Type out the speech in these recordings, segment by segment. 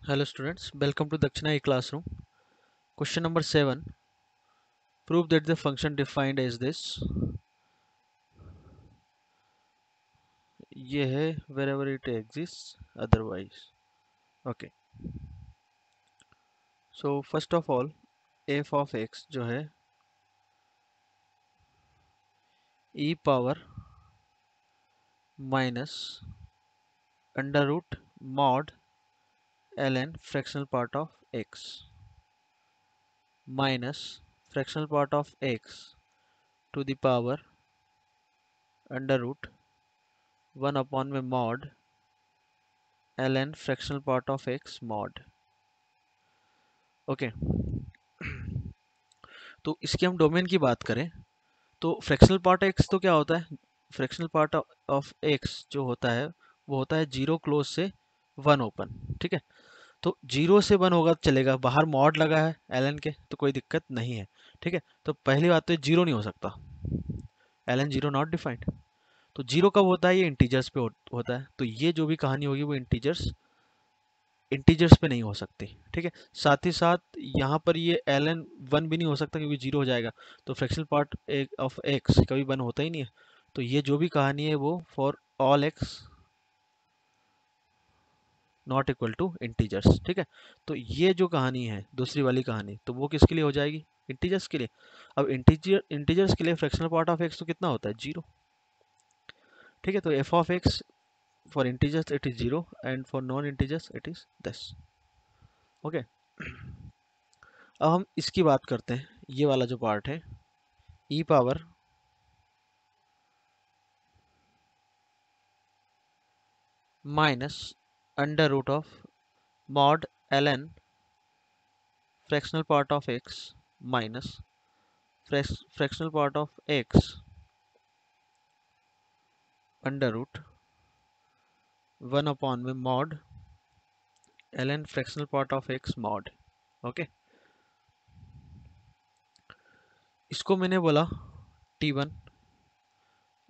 Hello students, welcome to Dakshina E-Classroom. Question number 7. Prove that the function defined as this. ये है wherever it exists otherwise. Okay. So first of all, f of x जो है e power minus under root mod ln fractional part of x minus fractional part of x to the power under root 1 upon में mod ln fractional part of x mod. Okay तो इसकी हम domain की बात करें तो fractional part x तो क्या होता है, फ्रैक्शनल पार्ट ऑफ एक्स जो होता है वो होता है 0 क्लोज से 1 ओपन। ठीक है, तो 0 से 1 होगा तो चलेगा, बाहर मॉड लगा है एलन के तो कोई दिक्कत नहीं है। ठीक है, तो पहली बात तो ये 0 नहीं हो सकता, एलन 0 नॉट डिफाइंड। तो 0 कब होता है, ये इंटीजर्स पे होता है, तो ये जो भी कहानी होगी वो इंटीजर्स पे नहीं हो सकती। ठीक है, साथ ही साथ यहाँ पर ये ln 1 भी नहीं हो सकता क्योंकि 0 हो जाएगा, तो फ्रैक्शनल पार्ट ऑफ x कभी 1 होता ही नहीं है। तो ये जो भी कहानी है वो for all x not equal to integers. ठीक है, तो ये जो कहानी है दूसरी वाली कहानी तो वो किसके लिए हो जाएगी, इंटीजर्स के लिए। अब इंटीजर्स के लिए फ्रैक्शनल पार्ट ऑफ x तो कितना होता है, 0। ठीक है, तो f of x for integers it is 0 and for non integers it is 10। Okay, अब हम इसकी बात करते हैं, ये वाला जो पार्ट है e power minus under root of mod ln fractional part of x minus fractional part of x under root 1 upon में mod ln fractional part of x mod. Okay, इसको मैंने बोला t1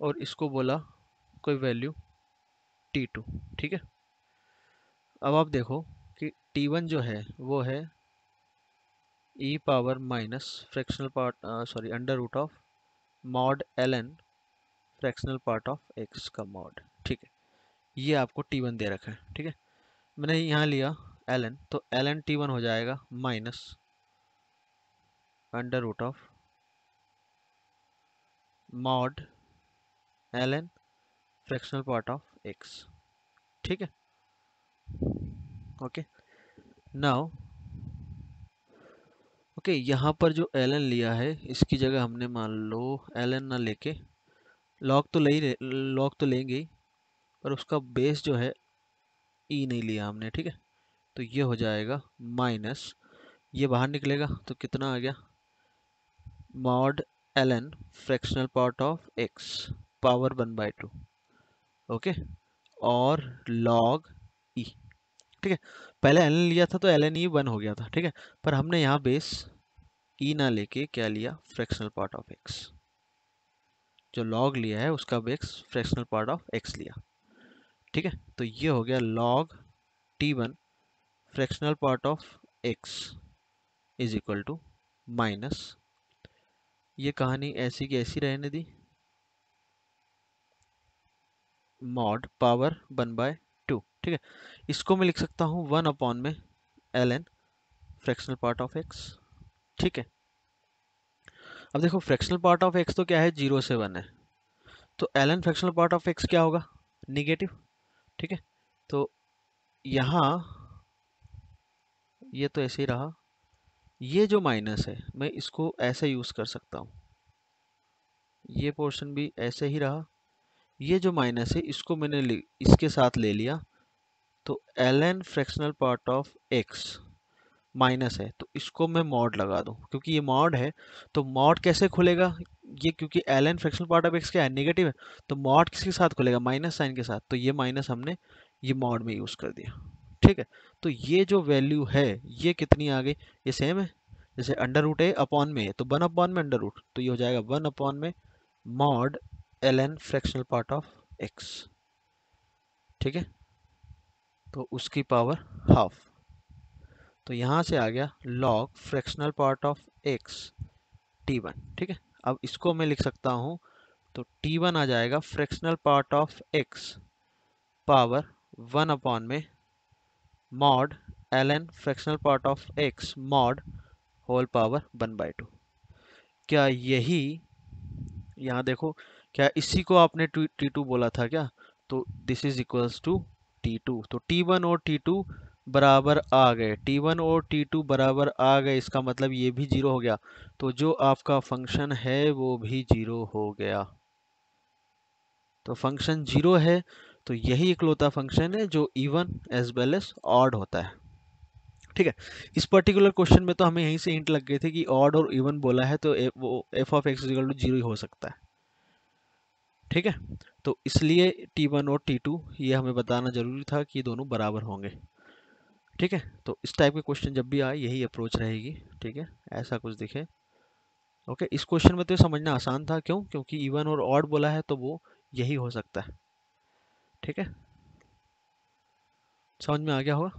और इसको बोला कोई वैल्यू t2। ठीक है, अब आप देखो कि t1 जो है वो है e power minus fractional part sorry under root of mod ln fractional part of x का मॉड। ठीक है, ये आपको t1 दे रखा है। ठीक है, मैंने यहाँ लिया ln, तो ln t1 हो जाएगा minus under root of mod ln fractional part of x। ठीक है, ओके नाउ ओके, यहाँ पर जो ln लिया है इसकी जगह हमने मान लो ln ना लेके लॉग तो लेंगे ही, पर उसका बेस जो है ई नहीं लिया हमने। ठीक है, तो ये हो जाएगा माइनस, ये बाहर निकलेगा तो कितना आ गया, mod ln fractional part of x power 1/2। Okay, और लॉग ई। ठीक है, पहले ln लिया था तो ln ई 1 हो गया था। ठीक है, पर हमने यहाँ बेस ई ना लेके क्या लिया, फ्रैक्शनल पार्ट ऑफ x। जो लॉग लिया है उसका base fractional part of x लिया। ठीक है, तो ये हो गया log t1 fractional part of x is equal to minus, ये कहानी ऐसी की ऐसी रहने दी, मॉड पावर 1/2। ठीक है, इसको मैं लिख सकता हूँ 1 अपॉन में ln fractional part of x। ठीक है, अब देखो फ्रैक्शनल पार्ट ऑफ x तो क्या है, 0 से 1 है, तो ln fractional part of x क्या होगा, निगेटिव। ठीक है, तो यहाँ ये तो ऐसे ही रहा, ये जो माइनस है मैं इसको ऐसे यूज कर सकता हूँ, ये पोर्शन भी ऐसे ही रहा, ये जो माइनस है इसको मैंने इसके साथ ले लिया, तो ln fractional part of x minus है तो इसको मैं मॉड लगा दूं, क्योंकि ये मॉड है तो मॉड कैसे खुलेगा, ये क्योंकि ln fractional part of x क्या है, नेगेटिव है, तो मॉड किसके साथ खुलेगा, माइनस साइन के साथ, तो ये माइनस हमने ये मॉड में यूज कर दिया। ठीक है, तो ये जो वैल्यू है ये कितनी आ गई, ये सेम है, जैसे अंडर रूट है अपॉन में है तो 1 अपॉन में अंडर रूट, तो ये हो जाएगा 1 अपॉन में mod ln fractional part of x। ठीक है, तो उसकी पावर हाफ। तो यहाँ से आ गया log fractional part of x t1, ठीक है। अब इसको मैं लिख सकता हूँ, तो t1 आ जाएगा fractional part of x power 1 upon में mod ln fractional part of x mod whole power 1/2। क्या यही, यहाँ देखो, क्या इसी को आपने T2 बोला था क्या? तो this is equals to T2, तो T1 और T2 बराबर आ गए, T1 और T2 बराबर आ गए, इसका मतलब ये भी जीरो हो गया। तो जो आपका फंक्शन है वो भी जीरो हो गया। तो फंक्शन जीरो है, तो यही इकलौता फंक्शन है जो even as well as odd होता है, ठीक है। इस पर्टिकुलर क्वेश्चन में तो हमें यहीं से हिंट लग गए थे कि ऑड और इवन बोला है, तो वो F of X equal to zero ही हो सकता है, ठीक है। तो इसलिए T1 और T2 ये हमें बताना जरूरी था कि दोनों बराबर होंगे, ठीक है। तो इस टाइप के क्वेश्चन जब भी आए यही अप्रोच रहेगी, ठीक है, ऐसा कुछ दिखे। ओके, इस क्वेश्चन में तो समझना आसान था, क्यों? क्योंकि इवन और ऑड बोला है, तो वो यही हो सकता है, ठीक है। समझ में आ गया होगा।